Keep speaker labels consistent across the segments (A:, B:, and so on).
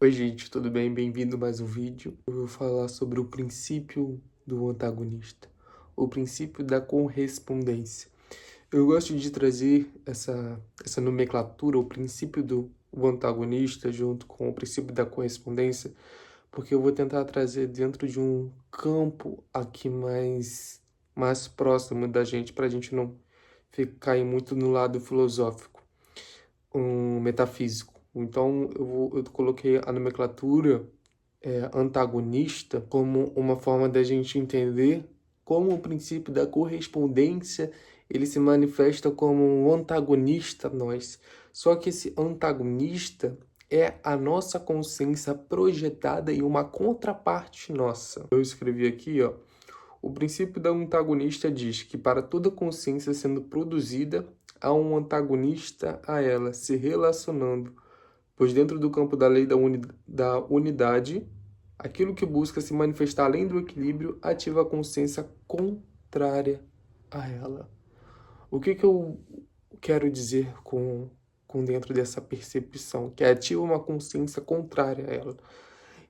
A: Oi gente, tudo bem? Bem-vindo a mais um vídeo. Eu vou falar sobre o princípio do antagonista, o princípio da correspondência. Eu gosto de trazer essa nomenclatura, o princípio do antagonista junto com o princípio da correspondência, porque eu vou tentar trazer dentro de um campo aqui mais próximo da gente, para a gente não ficar muito no lado filosófico, metafísico. Então, eu coloquei a nomenclatura antagonista como uma forma da gente entender como o princípio da correspondência ele se manifesta como um antagonista a nós. Só que esse antagonista é a nossa consciência projetada em uma contraparte nossa. Eu escrevi aqui, ó, o princípio da antagonista diz que para toda consciência sendo produzida, há um antagonista a ela, se relacionando, pois dentro do campo da lei da unidade, aquilo que busca se manifestar além do equilíbrio ativa a consciência contrária a ela. O que eu quero dizer com dentro dessa percepção? Que ativa uma consciência contrária a ela.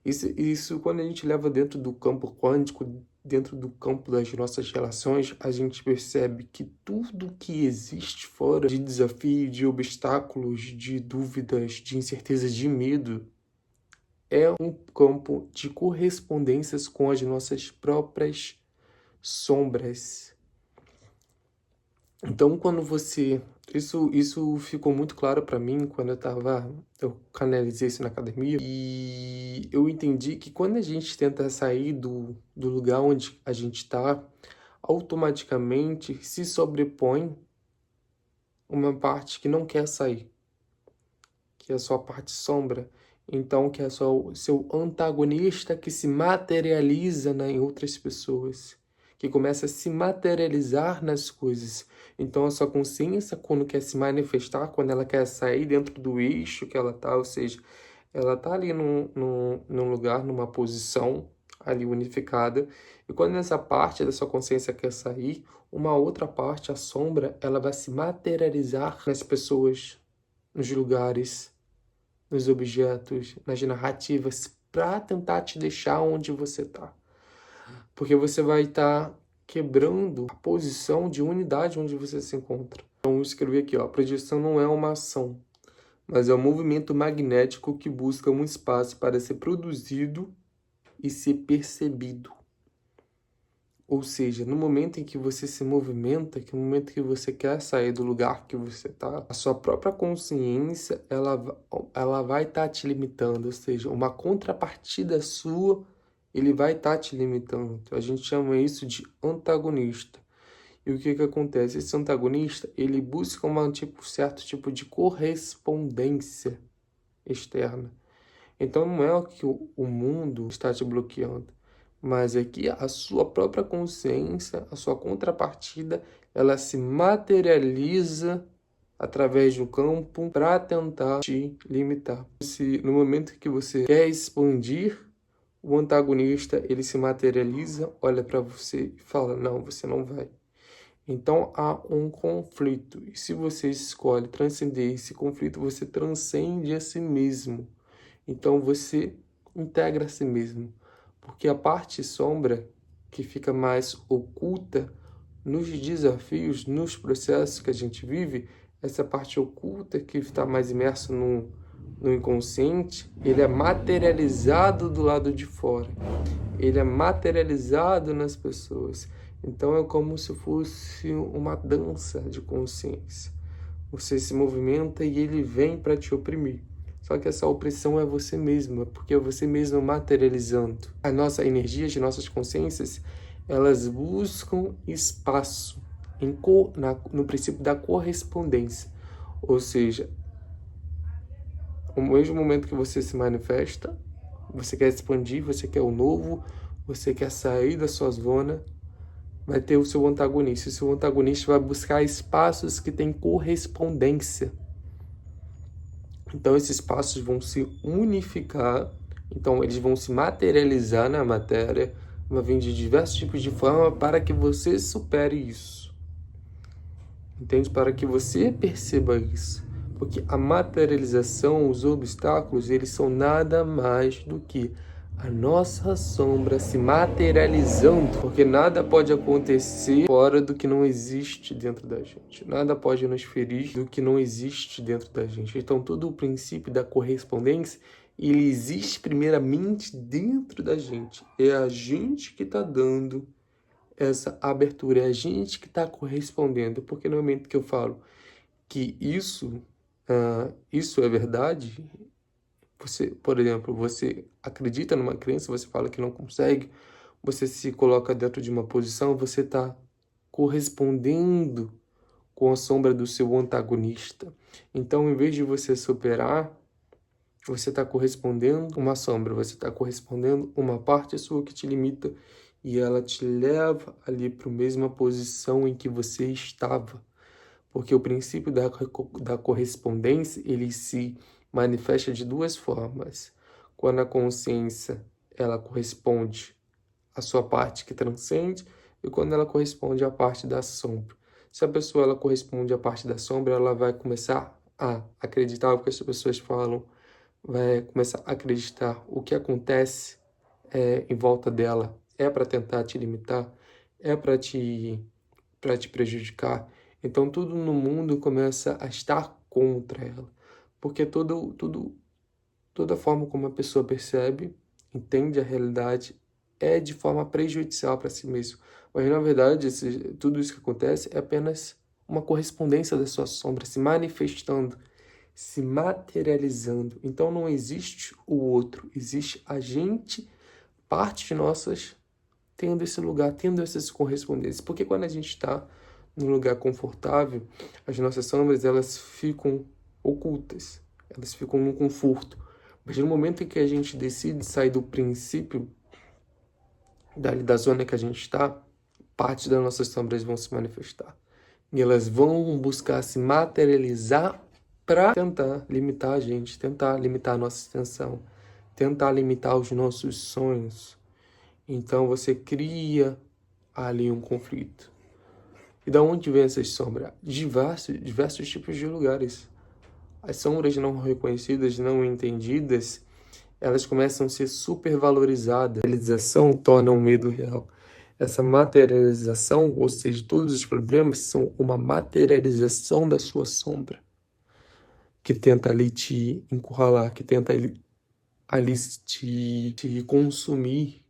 A: Isso quando a gente leva dentro do campo quântico, dentro do campo das nossas relações, a gente percebe que tudo que existe fora de desafio, de obstáculos, de dúvidas, de incertezas, de medo, é um campo de correspondências com as nossas próprias sombras. Então, quando você... Isso ficou muito claro para mim quando eu canalizei isso na academia. E eu entendi que quando a gente tenta sair do lugar onde a gente está, automaticamente se sobrepõe uma parte que não quer sair, que é a sua parte sombra. Então, que é seu antagonista que se materializa em outras pessoas, que começa a se materializar nas coisas. Então, a sua consciência, quando quer se manifestar, quando ela quer sair dentro do eixo que ela está, ou seja, ela está ali num lugar, numa posição ali unificada, e quando essa parte da sua consciência quer sair, uma outra parte, a sombra, ela vai se materializar nas pessoas, nos lugares, nos objetos, nas narrativas, para tentar te deixar onde você está. Porque você vai estar quebrando a posição de unidade onde você se encontra. Então, eu escrevi aqui, ó, a projeção não é uma ação, mas é um movimento magnético que busca um espaço para ser produzido e ser percebido. Ou seja, no momento em que você se movimenta, que no momento que você quer sair do lugar que você está, a sua própria consciência, ela vai estar te limitando. Ou seja, uma contrapartida sua, ele vai estar te limitando. A gente chama isso de antagonista. E o que acontece? Esse antagonista, ele busca certo tipo de correspondência externa. Então, não é o que o mundo está te bloqueando, mas é que a sua própria consciência, a sua contrapartida, ela se materializa através do campo para tentar te limitar. No momento que você quer expandir, o antagonista, ele se materializa, olha para você e fala, não, você não vai. Então há um conflito, e se você escolhe transcender esse conflito, você transcende a si mesmo. Então você integra a si mesmo, porque a parte sombra que fica mais oculta nos desafios, nos processos que a gente vive, essa parte oculta que está mais imerso no inconsciente, ele é materializado do lado de fora, ele é materializado nas pessoas. Então é como se fosse uma dança de consciência. Você se movimenta e ele vem para te oprimir. Só que essa opressão é você mesma, porque é você mesma materializando. A nossa energia, as nossas consciências, elas buscam espaço no princípio da correspondência. Ou seja, no mesmo momento que você se manifesta, você quer expandir, você quer o novo, você quer sair da sua zona, vai ter o seu antagonista. O seu antagonista vai buscar espaços que têm correspondência. Então, esses espaços vão se unificar, então eles vão se materializar na matéria, vai vir de diversos tipos de forma para que você supere isso. Entende? Para que você perceba isso. Porque a materialização, os obstáculos, eles são nada mais do que a nossa sombra se materializando, porque nada pode acontecer fora do que não existe dentro da gente. Nada pode nos ferir do que não existe dentro da gente. Então, todo o princípio da correspondência, ele existe primeiramente dentro da gente. É a gente que está dando essa abertura, é a gente que está correspondendo. Porque no momento que eu falo que isso é verdade, você, por exemplo, você acredita numa crença, você fala que não consegue, você se coloca dentro de uma posição, você está correspondendo com a sombra do seu antagonista. Então, em vez de você superar, você está correspondendo uma sombra, você está correspondendo uma parte sua que te limita e ela te leva ali para a mesma posição em que você estava. Porque o princípio da correspondência, ele se manifesta de duas formas. Quando a consciência, ela corresponde à sua parte que transcende e quando ela corresponde à parte da sombra. Se a pessoa ela corresponde à parte da sombra, ela vai começar a acreditar o que as pessoas falam, vai começar a acreditar o que acontece em volta dela é para tentar te limitar, é para te prejudicar. Então tudo no mundo começa a estar contra ela, porque toda forma como a pessoa percebe, entende a realidade, é de forma prejudicial para si mesmo. Mas na verdade, tudo isso que acontece é apenas uma correspondência da sua sombra se manifestando, se materializando. Então não existe o outro, existe a gente, parte de nossas, tendo esse lugar, tendo essas correspondências. Porque quando a gente está num lugar confortável, as nossas sombras, elas ficam ocultas, elas ficam no conforto. Mas no momento em que a gente decide sair do princípio da zona que a gente está, parte das nossas sombras vão se manifestar. E elas vão buscar se materializar para tentar limitar a gente, tentar limitar a nossa extensão, tentar limitar os nossos sonhos. Então você cria ali um conflito. E da onde vem essas sombras? Diversos tipos de lugares. As sombras não reconhecidas, não entendidas, elas começam a ser supervalorizadas. A realização torna o medo real. Essa materialização, ou seja, todos os problemas são uma materialização da sua sombra, que tenta ali te encurralar, que tenta ali te consumir,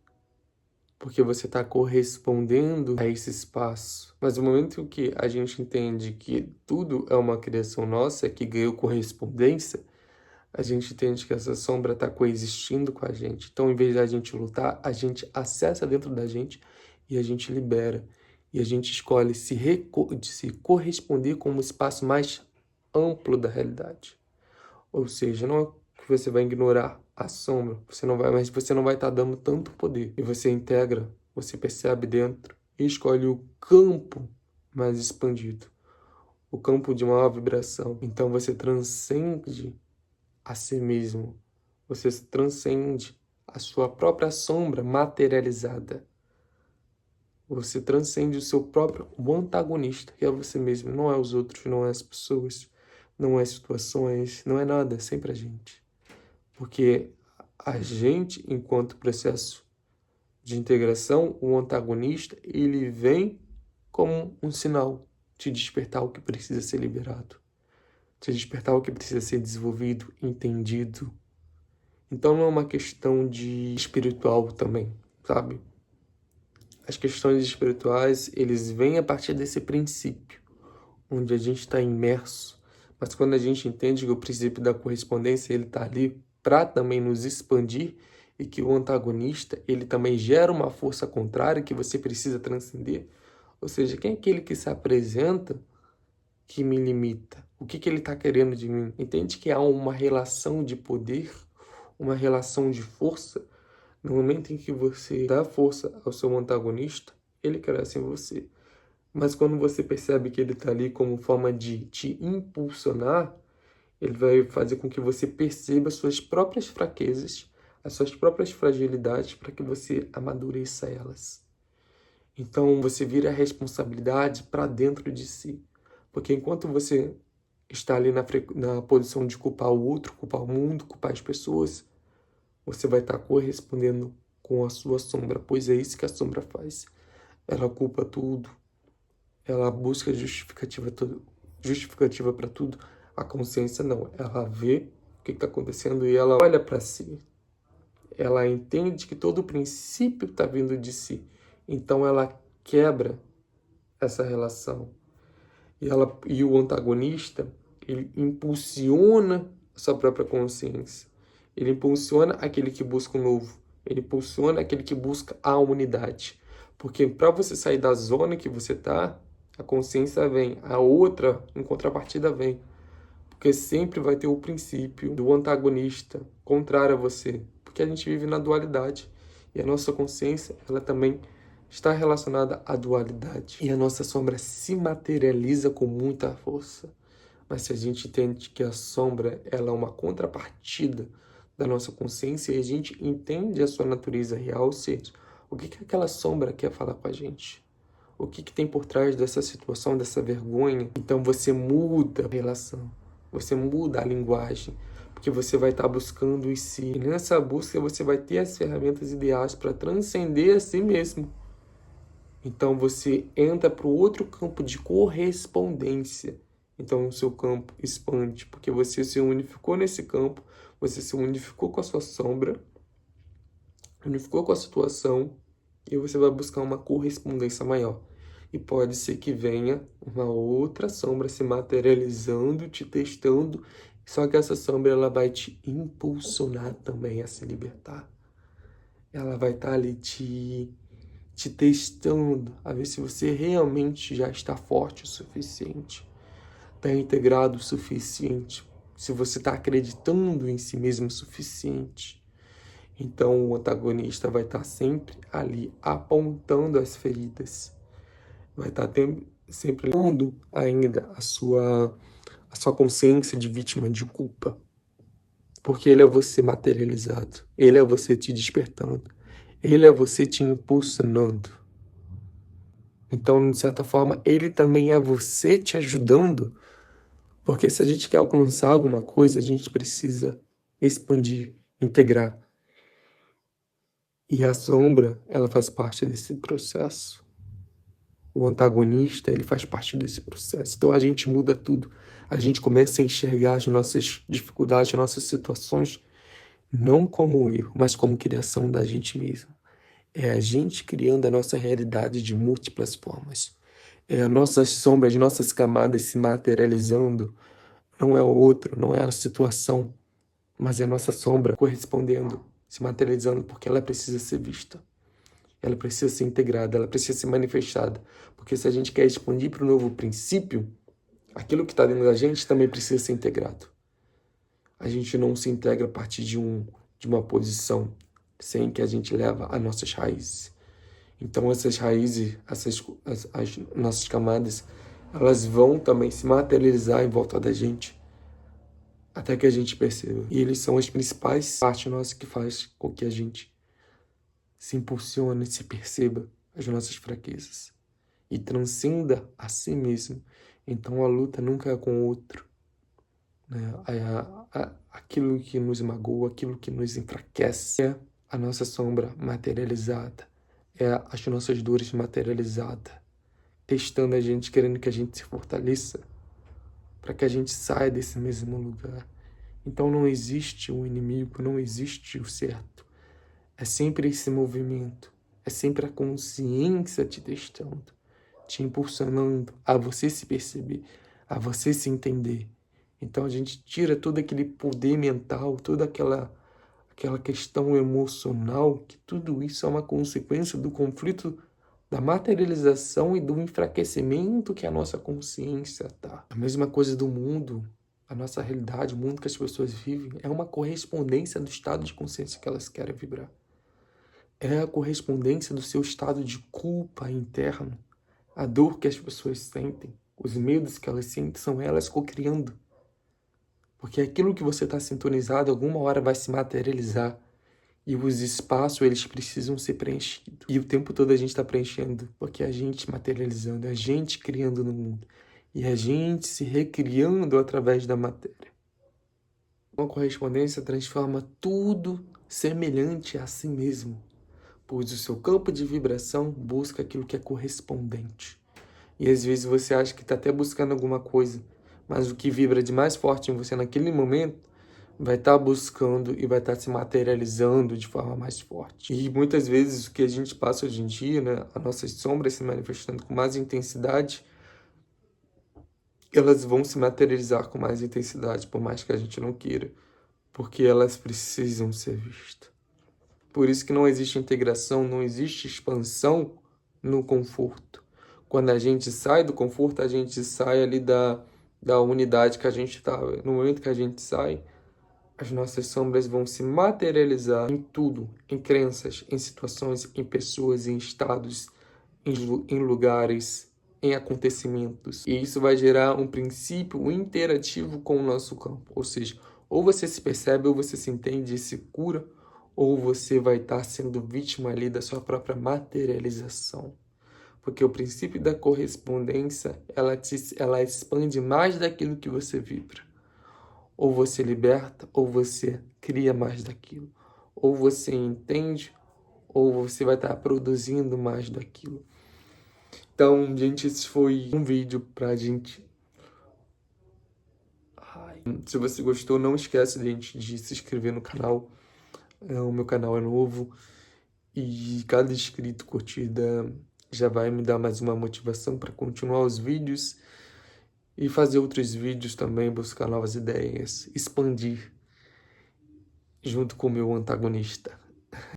A: porque você está correspondendo a esse espaço. Mas no momento em que a gente entende que tudo é uma criação nossa, que ganhou correspondência, a gente entende que essa sombra está coexistindo com a gente. Então, em vez de a gente lutar, a gente acessa dentro da gente e a gente libera. E a gente escolhe se corresponder com um espaço mais amplo da realidade. Ou seja, não é que você vai ignorar a sombra, mas você não vai estar dando tanto poder. E você integra, você percebe dentro e escolhe o campo mais expandido, o campo de maior vibração. Então você transcende a si mesmo, você transcende a sua própria sombra materializada. Você transcende o seu próprio antagonista, que é você mesmo, não é os outros, não é as pessoas, não é situações, não é nada, é sempre a gente. Porque a gente, enquanto processo de integração, o antagonista, ele vem como um sinal de despertar o que precisa ser liberado, de despertar o que precisa ser desenvolvido, entendido. Então não é uma questão de espiritual também, sabe? As questões espirituais, eles vêm a partir desse princípio, onde a gente está imerso. Mas quando a gente entende que o princípio da correspondência, ele está ali para também nos expandir e que o antagonista, ele também gera uma força contrária que você precisa transcender. Ou seja, quem é aquele que se apresenta que me limita? O que ele está querendo de mim? Entende que há uma relação de poder, uma relação de força. No momento em que você dá força ao seu antagonista, ele cresce em você. Mas quando você percebe que ele está ali como forma de te impulsionar, ele vai fazer com que você perceba as suas próprias fraquezas, as suas próprias fragilidades, para que você amadureça elas. Então você vira a responsabilidade para dentro de si. Porque enquanto você está ali na posição de culpar o outro, culpar o mundo, culpar as pessoas, você vai estar correspondendo com a sua sombra, pois é isso que a sombra faz. Ela culpa tudo, ela busca justificativa para tudo. A consciência não, ela vê o que está acontecendo e ela olha para si. Ela entende que todo o princípio está vindo de si. Então ela quebra essa relação. E o antagonista, ele impulsiona a sua própria consciência. Ele impulsiona aquele que busca o novo. Ele impulsiona aquele que busca a unidade. Porque para você sair da zona que você está, a consciência vem, a outra, em contrapartida, vem. Porque sempre vai ter o princípio do antagonista contrário a você. Porque a gente vive na dualidade. E a nossa consciência, ela também está relacionada à dualidade. E a nossa sombra se materializa com muita força. Mas se a gente entende que a sombra, ela é uma contrapartida da nossa consciência e a gente entende a sua natureza real, ou seja, o que aquela sombra quer falar com a gente? O que tem por trás dessa situação, dessa vergonha? Então você muda a relação, você muda a linguagem, porque você vai estar buscando em si. E nessa busca você vai ter as ferramentas ideais para transcender a si mesmo. Então você entra para o outro campo de correspondência. Então o seu campo expande, porque você se unificou nesse campo, você se unificou com a sua sombra, unificou com a situação, e você vai buscar uma correspondência maior. E pode ser que venha uma outra sombra se materializando, te testando, só que essa sombra ela vai te impulsionar também a se libertar. Ela vai estar ali te testando, a ver se você realmente já está forte o suficiente, está integrado o suficiente, se você está acreditando em si mesmo o suficiente. Então o antagonista vai estar sempre ali apontando as feridas, vai estar sempre dando ainda a sua consciência de vítima de culpa, porque ele é você materializado, ele é você te despertando, ele é você te impulsionando. Então, de certa forma, ele também é você te ajudando, porque se a gente quer alcançar alguma coisa, a gente precisa expandir, integrar. E a sombra, ela faz parte desse processo. O antagonista, ele faz parte desse processo. Então a gente muda tudo. A gente começa a enxergar as nossas dificuldades, as nossas situações, não como erro, mas como criação da gente mesmo. É a gente criando a nossa realidade de múltiplas formas. É as nossas sombras, as nossas camadas se materializando. Não é o outro, não é a situação, mas é a nossa sombra correspondendo, se materializando, porque ela precisa ser vista. Ela precisa ser integrada, ela precisa ser manifestada. Porque se a gente quer expandir para o novo princípio, aquilo que está dentro da gente também precisa ser integrado. A gente não se integra a partir de uma posição sem que a gente leva as nossas raízes. Então essas raízes, as nossas camadas, elas vão também se materializar em volta da gente até que a gente perceba. E eles são as principais partes nossas que faz com que a gente se impulsione, se perceba as nossas fraquezas e transcenda a si mesmo. Então a luta nunca é com o outro, né? Aquilo que nos magoa, aquilo que nos enfraquece é a nossa sombra materializada, é as nossas dores materializadas, testando a gente, querendo que a gente se fortaleça, para que a gente saia desse mesmo lugar. Então não existe um inimigo, não existe o certo. É sempre esse movimento, é sempre a consciência te testando, te impulsionando a você se perceber, a você se entender. Então a gente tira todo aquele poder mental, toda aquela questão emocional, que tudo isso é uma consequência do conflito da materialização e do enfraquecimento que a nossa consciência tá. A mesma coisa do mundo, a nossa realidade, o mundo que as pessoas vivem, é uma correspondência do estado de consciência que elas querem vibrar. É a correspondência do seu estado de culpa interno. A dor que as pessoas sentem, os medos que elas sentem, são elas co-criando. Porque aquilo que você está sintonizado, alguma hora vai se materializar. E os espaços, eles precisam ser preenchidos. E o tempo todo a gente está preenchendo, porque a gente materializando, a gente criando no mundo. e a gente se recriando através da matéria. Uma correspondência transforma tudo semelhante a si mesmo, pois o seu campo de vibração busca aquilo que é correspondente. E às vezes você acha que está até buscando alguma coisa, mas o que vibra de mais forte em você naquele momento vai estar buscando e vai estar se materializando de forma mais forte. E muitas vezes o que a gente passa hoje em dia, né, as nossas sombras se manifestando com mais intensidade, elas vão se materializar com mais intensidade, por mais que a gente não queira, porque elas precisam ser vistas. Por isso que não existe integração, não existe expansão no conforto. Quando a gente sai do conforto, a gente sai ali da unidade que a gente estava. No momento que a gente sai, as nossas sombras vão se materializar em tudo, em crenças, em situações, em pessoas, em estados, em lugares, em acontecimentos. E isso vai gerar um princípio interativo com o nosso campo. Ou seja, ou você se percebe, ou você se entende e se cura, ou você vai estar sendo vítima ali da sua própria materialização. Porque o princípio da correspondência, ela expande mais daquilo que você vibra. Ou você liberta, ou você cria mais daquilo. Ou você entende, ou você vai estar produzindo mais daquilo. Então, gente, esse foi um vídeo pra gente. Se você gostou, não esquece, gente, de se inscrever no canal. O meu canal é novo. E cada inscrito, curtida, já vai me dar mais uma motivação para continuar os vídeos. E fazer outros vídeos também, buscar novas ideias, expandir junto com o meu antagonista.